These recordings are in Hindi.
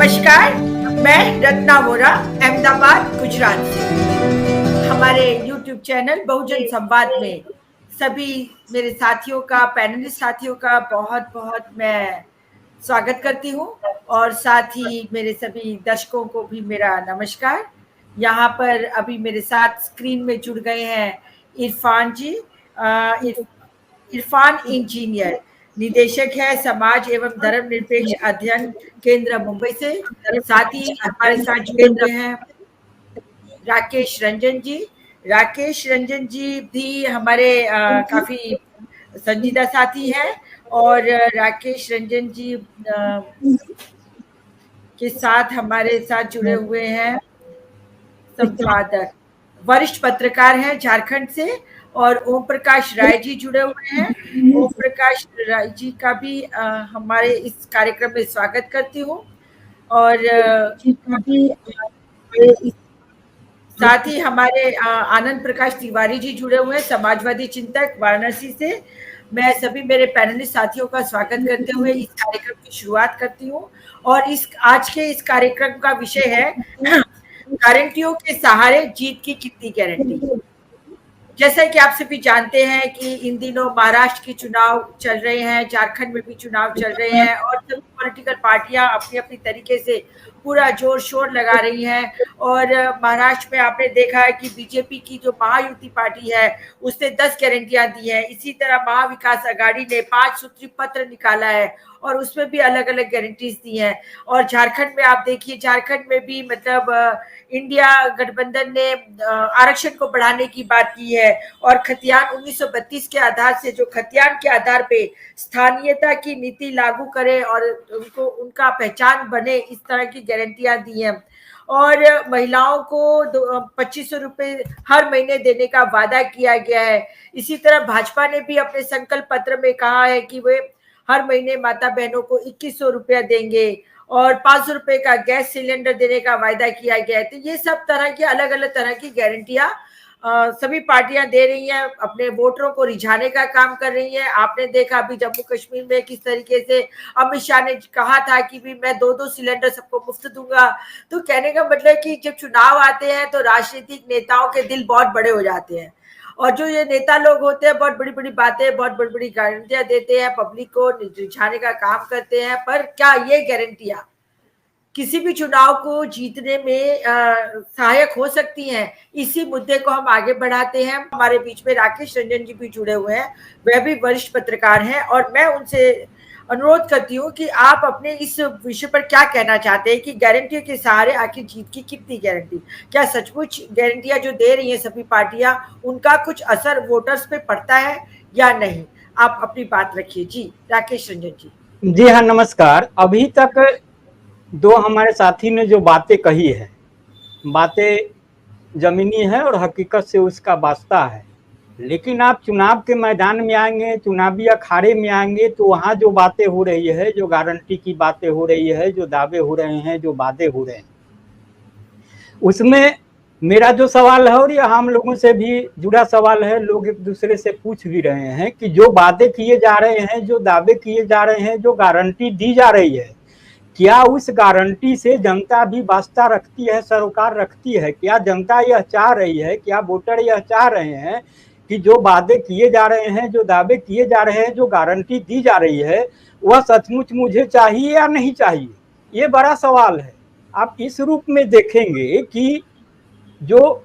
नमस्कार, मैं रत्ना वोरा अहमदाबाद गुजरात से। हमारे YouTube चैनल बहुजन संवाद में सभी मेरे साथियों का, पैनलिस्ट साथियों का बहुत-बहुत मैं स्वागत करती हूँ और साथ ही मेरे सभी दर्शकों को भी मेरा नमस्कार। यहाँ पर अभी मेरे साथ स्क्रीन में जुड़ गए हैं इरफान जी। इरफान इंजीनियर, निदेशक है समाज एवं धर्मनिरपेक्ष अध्ययन केंद्र मुंबई से। साथ ही हमारे साथ जुड़े हुए हैं राकेश रंजन जी। राकेश रंजन जी भी हमारे काफी संजीदा साथी हैं और राकेश रंजन जी के साथ हमारे साथ जुड़े हुए हैं संपादक, वरिष्ठ पत्रकार हैं झारखंड से, और ओम प्रकाश राय जी जुड़े हुए हैं। ओम प्रकाश राय जी का भी हमारे इस कार्यक्रम में स्वागत करती हूँ। और साथ ही हमारे आनंद प्रकाश तिवारी जी जुड़े हुए हैं, समाजवादी चिंतक वाराणसी से। मैं सभी मेरे पैनलिस्ट साथियों का स्वागत करते हुए इस कार्यक्रम की शुरुआत करती हूँ। और आज के इस कार्यक्रम का विषय है गारंटियों के सहारे जीत की कितनी गारंटी। जैसा कि आप सभी जानते हैं कि इन दिनों महाराष्ट्र के चुनाव चल रहे हैं, झारखंड में भी चुनाव चल रहे हैं और सभी पॉलिटिकल पार्टियां अपनी अपनी तरीके से पूरा जोर शोर लगा रही हैं। और महाराष्ट्र में आपने देखा है कि बीजेपी की जो महायुति पार्टी है उसने 10 गारंटियां दी हैं। इसी तरह महाविकास आघाड़ी ने 5 सूत्री पत्र निकाला है और उसमें भी अलग अलग गारंटीज दी हैं। और झारखंड में आप देखिए, झारखंड में भी मतलब इंडिया गठबंधन ने आरक्षण को बढ़ाने की बात की है और खतियान 1932 के आधार से, जो खतियान के आधार पे स्थानीयता की नीति लागू करे और उनको उनका पहचान बने, इस तरह की गारंटियां दी हैं। और महिलाओं को 2500 रुपए हर महीने देने का वादा किया गया है। इसी तरह भाजपा ने भी अपने संकल्प पत्र में कहा है कि वे हर महीने माता बहनों को 2100 रुपया देंगे और 500 रुपए का गैस सिलेंडर देने का वायदा किया गया है। तो ये सब तरह की अलग अलग तरह की गारंटियां सभी पार्टियां दे रही हैं, अपने वोटरों को रिझाने का काम कर रही हैं। आपने देखा अभी जम्मू कश्मीर में किस तरीके से अमित शाह ने कहा था कि भी मैं 2-2 सिलेंडर सबको मुफ्त दूंगा। तो कहने का मतलब कि जब चुनाव आते हैं तो राजनीतिक नेताओं के दिल बहुत बड़े हो जाते हैं और जो ये नेता लोग होते हैं बहुत बड़ी बड़ी बातें, बहुत बड़ी बड़ी गारंटियां देते हैं, पब्लिक को रिझाने का काम करते हैं। पर क्या ये गारंटियां किसी भी चुनाव को जीतने में सहायक हो सकती हैं? इसी मुद्दे को हम आगे बढ़ाते हैं। हमारे बीच में राकेश रंजन जी भी जुड़े हुए हैं, वह भी वरिष्ठ पत्रकार हैं और मैं उनसे अनुरोध करती हूँ कि आप अपने इस विषय पर क्या कहना चाहते हैं कि गारंटियों के सहारे आखिर जीत की कितनी गारंटी। क्या सचमुच गारंटियां जो दे रही हैं सभी पार्टियां, उनका कुछ असर वोटर्स पे पड़ता है या नहीं? आप अपनी बात रखिए जी, राकेश रंजन जी। जी हाँ, नमस्कार। अभी तक दो हमारे साथी ने जो बातें कही है, बातें जमीनी है और हकीकत से उसका वास्ता है। लेकिन आप चुनाव के मैदान में आएंगे, चुनावी अखाड़े में आएंगे, तो वहाँ जो बातें हो रही है, जो गारंटी की बातें हो रही है, जो दावे हो रहे हैं, जो वादे हो रहे हैं, उसमें मेरा जो सवाल है और यह हम लोगों से भी जुड़ा सवाल है, लोग एक दूसरे से पूछ भी रहे हैं कि जो वादे किए जा रहे हैं, जो दावे किए जा रहे हैं, जो गारंटी दी जा रही है, क्या उस गारंटी से जनता भी वास्ता रखती है, सरोकार रखती है? क्या जनता यह चाह रही है, क्या वोटर यह चाह रहे हैं कि जो वादे किए जा रहे हैं, जो दावे किए जा रहे हैं, जो गारंटी दी जा रही है, वह सचमुच मुझे चाहिए या नहीं चाहिए? ये बड़ा सवाल है। आप इस रूप में देखेंगे कि जो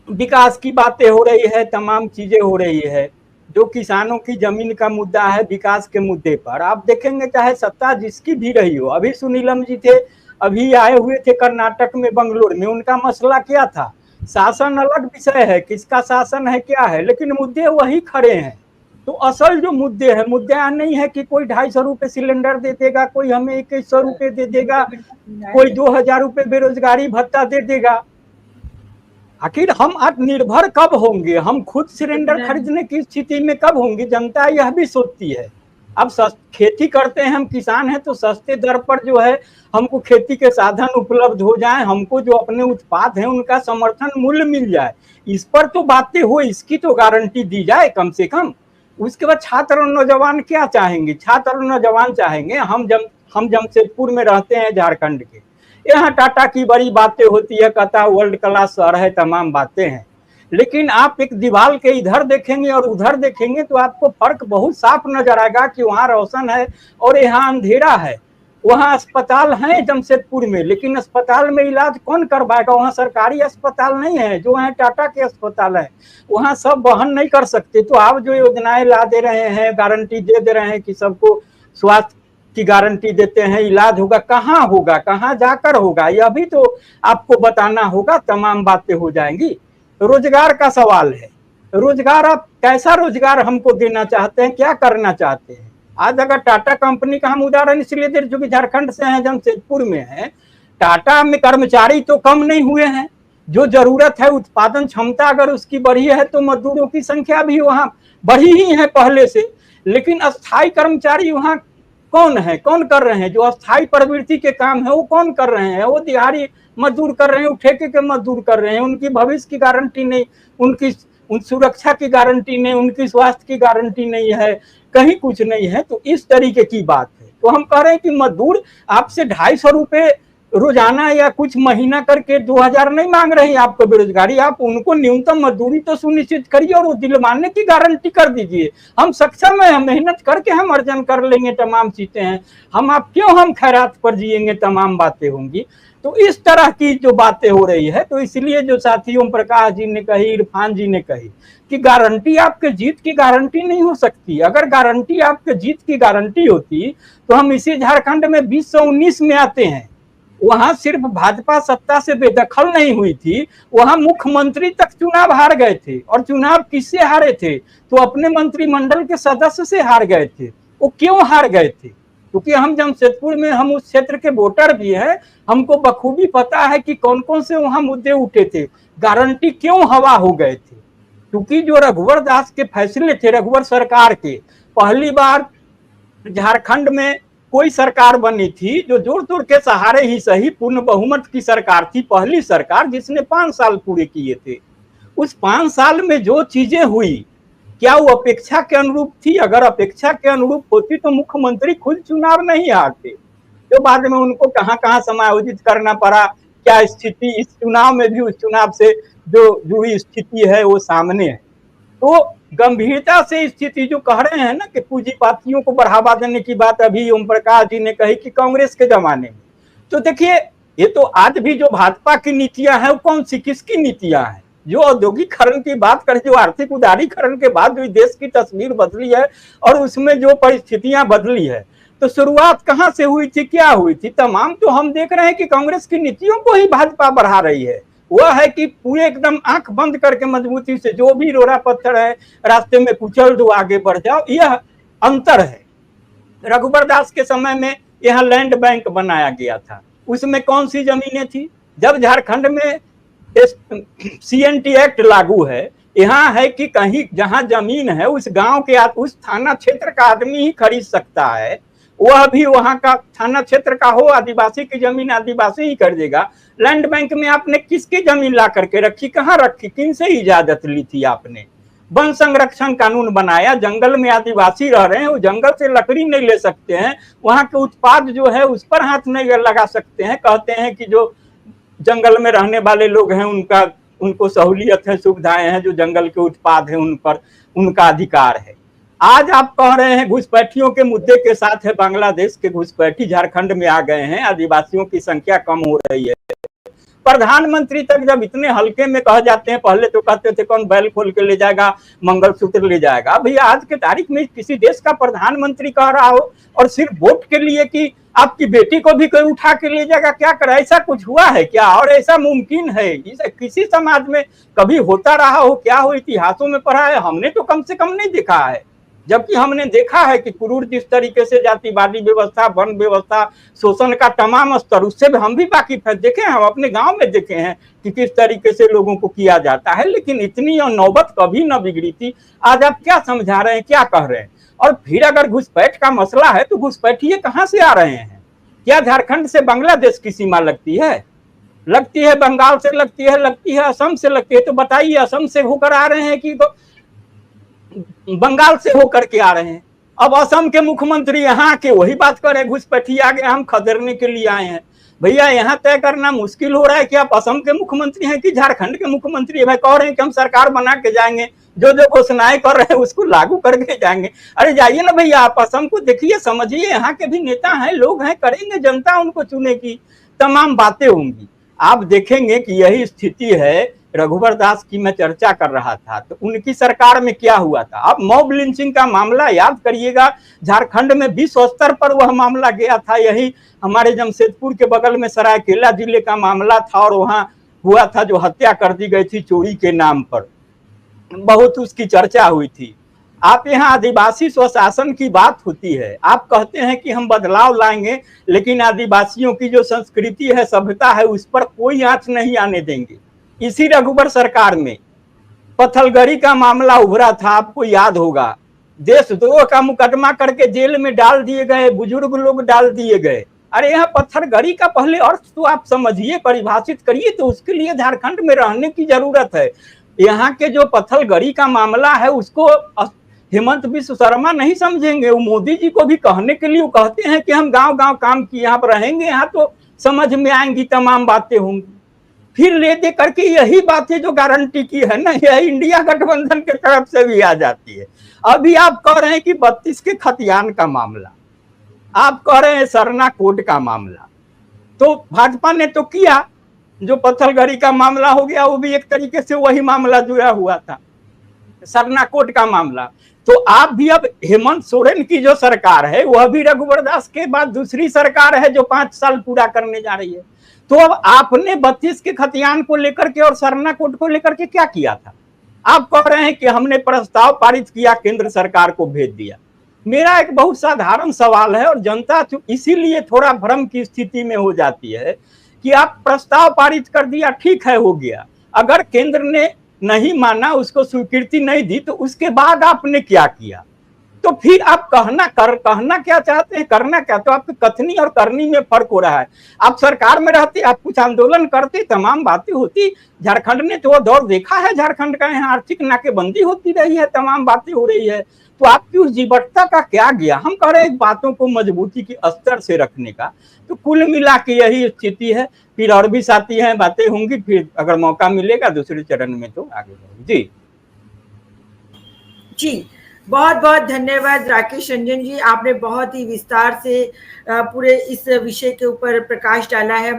विकास की बातें हो रही है, तमाम चीजें हो रही है, जो किसानों की जमीन का मुद्दा है, विकास के मुद्दे पर आप देखेंगे, चाहे सत्ता जिसकी भी रही हो। अभी सुनीलम जी थे, अभी आए हुए थे कर्नाटक में, बंगलोर में। उनका मसला क्या था? शासन अलग विषय है, किसका शासन है, क्या है, लेकिन मुद्दे वही खड़े हैं। तो असल जो मुद्दे है, मुद्दा नहीं है कि कोई 250 रुपए सिलेंडर दे देगा, कोई हमें 2100 रुपए दे देगा, कोई 2000 रुपए बेरोजगारी भत्ता दे देगा। आखिर हम आत्मनिर्भर कब होंगे? हम खुद सिलेंडर खरीदने की स्थिति में कब होंगे? जनता यह भी सोचती है। अब खेती करते हैं, हम किसान हैं, तो सस्ते दर पर जो है हमको खेती के साधन उपलब्ध हो जाए, हमको जो अपने उत्पाद हैं उनका समर्थन मूल्य मिल जाए, इस पर तो बातें हो, इसकी तो गारंटी दी जाए कम से कम। उसके बाद छात्र और नौजवान क्या चाहेंगे? छात्र और नौजवान चाहेंगे, हम जमशेदपुर में रहते हैं झारखंड के, यहाँ टाटा की बड़ी बातें होती है, कहता वर्ल्ड क्लास शहर है, तमाम बातें हैं। लेकिन आप एक दीवार के इधर देखेंगे और उधर देखेंगे तो आपको फर्क बहुत साफ नजर आएगा कि वहाँ रोशन है और यहाँ अंधेरा है। वहाँ अस्पताल है जमशेदपुर में, लेकिन अस्पताल में इलाज कौन करवाएगा? वहाँ सरकारी अस्पताल नहीं है, जो है टाटा के अस्पताल है, वहाँ सब वहन नहीं कर सकते। तो आप जो योजनाएं ला दे रहे हैं, गारंटी दे रहे हैं कि सबको स्वास्थ्य की गारंटी देते हैं, इलाज होगा, कहाँ होगा, कहाँ जाकर होगा, यह भी तो आपको बताना होगा। तमाम बातें हो जाएंगी। रोजगार का सवाल है, रोजगार आप कैसा रोजगार हमको देना चाहते हैं, क्या करना चाहते हैं? आज अगर टाटा कंपनी का हम उदाहरण इसलिए दे, जो कि झारखंड से है, जमशेदपुर में है, टाटा में कर्मचारी तो कम नहीं हुए हैं, जो जरूरत है उत्पादन क्षमता अगर उसकी बढ़ी है तो मजदूरों की संख्या भी वहां बढ़ी ही है पहले से। लेकिन अस्थायी कर्मचारी वहां कौन है, कौन कर रहे हैं? जो अस्थायी प्रवृत्ति के काम है वो कौन कर रहे हैं? वो दिहाड़ी मजदूर कर रहे हैं, ठेके के मजदूर कर रहे हैं। उनकी भविष्य की गारंटी नहीं, उनकी सुरक्षा की गारंटी नहीं, उनकी स्वास्थ्य की गारंटी नहीं है, कहीं कुछ नहीं है। तो इस तरीके की बात है। तो हम कह रहे हैं कि मजदूर आपसे 250 रुपए रोजाना या कुछ महीना करके 2000 नहीं मांग रहे हैं आपको बेरोजगारी, आप उनको न्यूनतम मजदूरी तो सुनिश्चित करिए और वो दिलवाने की गारंटी कर दीजिए। हम सक्षम है, हम मेहनत करके हम अर्जन कर लेंगे, तमाम चीजें हैं, हम आप क्यों हम खैरात पर जिएंगे, तमाम बातें होंगी। तो इस तरह की जो बातें हो रही है, तो इसलिए जो साथी ओम प्रकाश जी ने कही, इरफान जी ने कही कि गारंटी आपके जीत की गारंटी नहीं हो सकती। अगर गारंटी आपके जीत की गारंटी होती तो हम इसी झारखंड में 2019 में आते हैं, वहां सिर्फ भाजपा सत्ता से बेदखल नहीं हुई थी, वहां मुख्यमंत्री तक चुनाव हार गए थे। और चुनाव किससे हारे थे? तो अपने मंत्रिमंडल के सदस्य से हार गए थे। वो क्यों हार गए थे? क्योंकि हम जमशेदपुर में, हम उस क्षेत्र के वोटर भी हैं, हमको बखूबी पता है कि कौन कौन से वहां मुद्दे उठे थे, गारंटी क्यों हवा हो गए थे। क्योंकि जो रघुवर दास के फैसले थे, रघुवर सरकार के, पहली बार झारखंड में कोई सरकार बनी थी जो जोड़ तोड़ के सहारे ही सही पूर्ण बहुमत की सरकार थी, पहली सरकार जिसने 5 साल पूरे किए थे। उस 5 साल में जो चीजें हुई, क्या वो अपेक्षा के अनुरूप थी? अगर अपेक्षा के अनुरूप होती तो मुख्यमंत्री खुद चुनाव नहीं हारते। तो बाद में उनको कहां कहां समायोजित करना पड़ा, क्या स्थिति इस चुनाव में भी उस चुनाव से जो जुड़ी स्थिति है वो सामने है। तो गंभीरता से स्थिति जो कह रहे हैं ना कि पूंजीपतियों को बढ़ावा देने की बात अभी ओम प्रकाश जी ने कही कि कांग्रेस के जमाने में, तो देखिए ये तो आज भी जो भाजपा की नीतियां हैं वो कौन सी, किसकी नीतियां हैं? जो औद्योगिकरण की बात करें, जो आर्थिक उदारीकरण के बाद जो देश की तस्वीर बदली है और उसमें जो परिस्थितियां बदली है, तो शुरुआत कहां से हुई थी, क्या हुई थी? तमाम तो हम देख रहे हैं कि कांग्रेस की नीतियों को ही भाजपा बढ़ा रही है। वह है कि पूरे एकदम आंख बंद करके मजबूती से जो भी रोड़ा पत्थर है रास्ते में कुचल दो, आगे बढ़ जाओ, यह अंतर है। रघुवर दास के समय में यहाँ लैंड बैंक बनाया गया था, उसमें कौन सी जमीनें थी? जब झारखंड में CNT एक्ट लागू है, यहाँ है कि कहीं जहां जमीन है उस गांव के, उस थाना क्षेत्र का आदमी ही खरीद सकता है, वह भी वहां का थाना क्षेत्र का हो, आदिवासी की जमीन आदिवासी ही कर देगा। लैंड बैंक में आपने किसकी जमीन ला करके रखी, कहाँ रखी, किन से इजाजत ली थी आपने? वन संरक्षण कानून बनाया, जंगल में आदिवासी रह रहे हैं, वो जंगल से लकड़ी नहीं ले सकते हैं, वहां के उत्पाद जो है उस पर हाथ नहीं लगा सकते हैं। कहते हैं कि जो जंगल में रहने वाले लोग हैं उनको सहूलियत है, सुविधाएं हैं, जो जंगल के उत्पाद है उन पर उनका अधिकार है। आज आप कह रहे हैं घुसपैठियों के मुद्दे के साथ है, बांग्लादेश के घुसपैठी झारखंड में आ गए हैं, आदिवासियों की संख्या कम हो रही है। प्रधानमंत्री तक जब इतने हल्के में कह जाते हैं, पहले तो कहते थे कौन बैल खोल के ले जाएगा, मंगलसूत्र ले जाएगा। भैया आज के तारीख में किसी देश का प्रधानमंत्री कह रहा हो और सिर्फ वोट के लिए कि आपकी बेटी को भी कोई उठा के ले जाएगा, क्या करे? ऐसा कुछ हुआ है क्या? और ऐसा मुमकिन है किसी समाज में कभी होता रहा हो? क्या हो, इतिहासों में पढ़ा है? हमने तो कम से कम नहीं देखा है। जबकि हमने देखा है कि क्रूर जिस तरीके से जातिवादी व्यवस्था, वन व्यवस्था, शोषण का तमाम स्तर, उससे भी हम भी वाकिफ है, देखे हैं, हम अपने गांव में देखे हैं कि किस तरीके से लोगों को किया जाता है। लेकिन इतनी नौबत कभी न बिगड़ी थी। आज आप क्या समझा रहे हैं, क्या कह रहे हैं? और फिर अगर घुसपैठ का मसला है तो घुसपैठिए कहाँ से आ रहे हैं? क्या झारखंड से बांग्लादेश की सीमा लगती है? लगती है बंगाल से लगती है, लगती है असम से लगती है। तो बताइए, असम से होकर आ रहे हैं कि बंगाल से होकर के आ रहे हैं? अब असम के मुख्यमंत्री यहाँ के वही बात कर रहे हैं, घुसपैठी आ गए, हम खदेड़ने के लिए आए हैं। भैया यहाँ तय करना मुश्किल हो रहा है कि आप असम के मुख्यमंत्री हैं कि झारखंड के मुख्यमंत्री है। भाई कह रहे हैं कि हम सरकार बना के जाएंगे, जो जो घोषणाएं कर रहे हैं उसको लागू करके जाएंगे। अरे जाइए ना भैया, आप असम को देखिए, समझिए, यहाँ के भी नेता हैं, लोग हैं, करेंगे, जनता उनको चुनेगी, तमाम बातें होंगी। आप देखेंगे कि यही स्थिति है। रघुवर दास की मैं चर्चा कर रहा था, तो उनकी सरकार में क्या हुआ था। आप मॉब लिंचिंग का मामला याद करिएगा, झारखंड में विश्व स्तर पर वह मामला गया था। यही हमारे जमशेदपुर के बगल में सरायकेला जिले का मामला था, और वहां हुआ था जो हत्या कर दी गई थी चोरी के नाम पर, बहुत उसकी चर्चा हुई थी। आप यहाँ आदिवासी स्वशासन की बात होती है, आप कहते हैं कि हम बदलाव लाएंगे, लेकिन आदिवासियों की जो संस्कृति है, सभ्यता है, उस पर कोई आंच नहीं आने देंगे। इसी रघुवर सरकार में पत्थलगड़ी का मामला उभरा था, आपको याद होगा। देशद्रोह का मुकदमा करके जेल में डाल दिए गए, बुजुर्ग लोग डाल दिए गए। अरे यहाँ पत्थलगड़ी का पहले अर्थ तो आप समझिए, परिभाषित करिए, तो उसके लिए झारखंड में रहने की जरूरत है। यहाँ के जो पत्थलगड़ी का मामला है उसको हेमंत बिश्व शर्मा नहीं समझेंगे, वो मोदी जी को भी कहने के लिए वो कहते हैं कि हम गांव गांव काम किए, यहाँ पर रहेंगे, यहाँ तो समझ में आएंगी, तमाम बातें होंगी। फिर ले दे करके यही बातें जो गारंटी की है ना, यह इंडिया गठबंधन के तरफ से भी आ जाती है। अभी आप कह रहे हैं कि 32 के खतियान का मामला, आप कह रहे हैं सरना कोड का मामला, तो भाजपा ने तो किया। जो पत्थलगड़ी का मामला हो गया वो भी एक तरीके से वही मामला जुड़ा हुआ था, सरना कोड का मामला। तो आप भी अब हेमंत सोरेन की जो सरकार है वह भी रघुवर दास के बाद दूसरी सरकार है जो 5 साल पूरा करने जा रही है। तो अब आपने 32 के खतियान को लेकर के और सरना कोड को लेकर के क्या किया था। आप कह रहे हैं कि हमने प्रस्ताव पारित किया, केंद्र सरकार को भेज दिया। मेरा एक बहुत साधारण सवाल है, और जनता इसीलिए थोड़ा भ्रम की स्थिति में हो जाती है कि आप प्रस्ताव पारित कर दिया, ठीक है, हो गया, अगर केंद्र ने नहीं माना, उसको स्वीकृति नहीं दी, तो उसके बाद आपने क्या किया। तो फिर आप कहना क्या चाहते हैं, करना क्या। तो आपकी कथनी और करनी में फर्क हो रहा है। आप सरकार में रहते, आप कुछ आंदोलन करते, तमाम बातें होती। झारखंड ने तो वो दौर देखा है, झारखंड का यहाँ आर्थिक नाकेबंदी होती रही है, तमाम बातें हो रही है। तो आपकी उस जीवटता का क्या गया। हम कह रहे हैं बातों को मजबूती की स्तर से रखने का। तो कुल मिला के यही स्थिति है। फिर और भी साथी हैं, बातें होंगी, फिर अगर मौका मिलेगा दूसरे चरण में तो आगे बढ़ेंगे। जी जी, बहुत बहुत धन्यवाद राकेश रंजन जी, आपने बहुत ही विस्तार से पूरे इस विषय के ऊपर प्रकाश डाला है,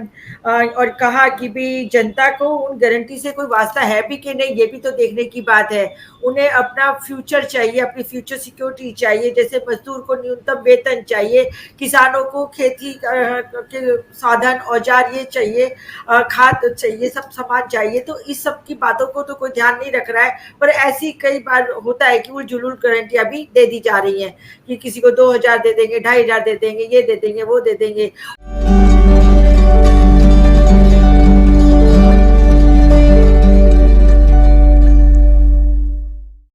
और कहा कि भी जनता को उन गारंटी से कोई वास्ता है भी कि नहीं, ये भी तो देखने की बात है। उन्हें अपना फ्यूचर चाहिए, अपनी फ्यूचर सिक्योरिटी चाहिए, जैसे मजदूर को न्यूनतम वेतन चाहिए, किसानों को खेती के साधन औजार ये चाहिए, खाद चाहिए, सब सामान चाहिए। तो इस सब की बातों को तो कोई ध्यान नहीं रख रहा है, पर ऐसी कई बार होता है कि वो जुलूल गारंटियां भी दे दी जा रही हैं कि किसी को 2000 दे देंगे, 2500 दे देंगे, ये दे देंगे, वो दे देंगे।